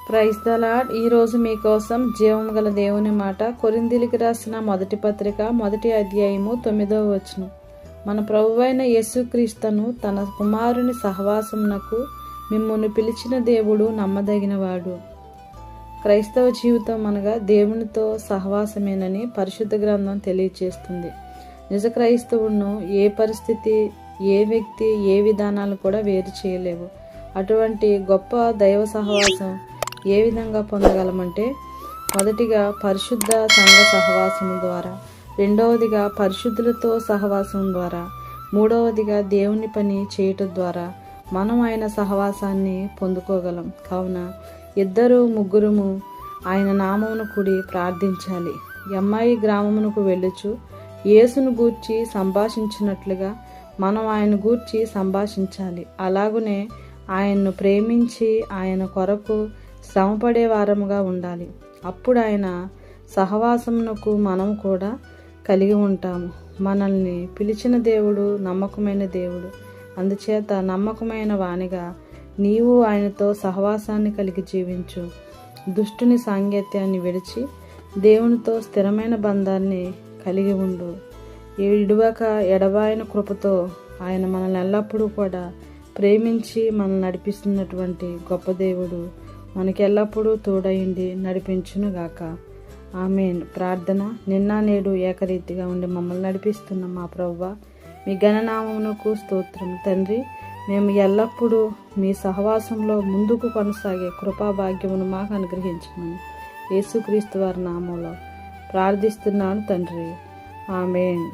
Praise the lord. ఈరోజు మీకోసం జీవం గల దేవుని మాట. కొరింథీయులకు రాసిన మొదటి పత్రిక 1వ అధ్యాయము 9వ వచనం. మన ప్రభువైన యేసుక్రీస్తును తన కుమారుని సహవాసమునకు మిమ్మును పిలిచిన దేవుడు నమ్మదగినవాడు. క్రైస్తవ జీవితం అనగా దేవునితో సహవాసమేనని పరిశుద్ధ గ్రంథం తెలియజేస్తుంది. నిజ క్రైస్తవులను ఏ పరిస్థితి, ఏ వ్యక్తి, ఏ విధానాలు కూడా వేరు చేయలేవు. అటువంటి గొప్ప దైవ సహవాసం ఏ విధంగా పొందగలమంటే, మొదటిగా పరిశుద్ధ సంఘ సహవాసం ద్వారా, రెండవదిగా పరిశుద్ధులతో సహవాసం ద్వారా, మూడవదిగా దేవుని పని చేయటం ద్వారా మనం ఆయన సహవాసాన్ని పొందుకోగలం. కావున ఇద్దరు ముగ్గురుము ఆయన నామమును కూడి ప్రార్థించాలి. ఎమ్మాయి గ్రామమునకు వెళ్ళుచు యేసును గూర్చి సంభాషించినట్లుగా మనం ఆయన గూర్చి సంభాషించాలి. అలాగునే ఆయన్ను ప్రేమించి ఆయన కొరకు శ్రమపడే వారముగా ఉండాలి. అప్పుడు ఆయన సహవాసమునకు మనం కూడా కలిగి ఉంటాము. మనల్ని పిలిచిన దేవుడు నమ్మకమైన దేవుడు. అందుచేత నమ్మకమైన వానిగా నీవు ఆయనతో సహవాసాన్ని కలిగి జీవించు. దుష్టుని సాంగత్యాన్ని విడిచి దేవునితో స్థిరమైన బంధాన్ని కలిగి ఉండు. ఇడువక ఎడబాయిన కృపతో ఆయన మనల్ని ఎల్లప్పుడూ కూడా ప్రేమించి మనల్ని నడిపిస్తున్నటువంటి గొప్ప దేవుడు మనకెల్లప్పుడూ తోడయిండి నడిపించునుగాక. ఆమేన్. ప్రార్థన. నిన్న నేడు ఏకరీతిగా ఉండి మమ్మల్ని నడిపిస్తున్న మా ప్రభువా, మీ ఘననామమునకు స్తోత్రం. తండ్రి, మేము ఎల్లప్పుడూ మీ సహవాసంలో ముందుకు కొనసాగే కృపాభాగ్యమును మాకు అనుగ్రహించమని యేసుక్రీస్తు వారి నామంలో ప్రార్థిస్తున్నాను తండ్రి. ఆమేన్.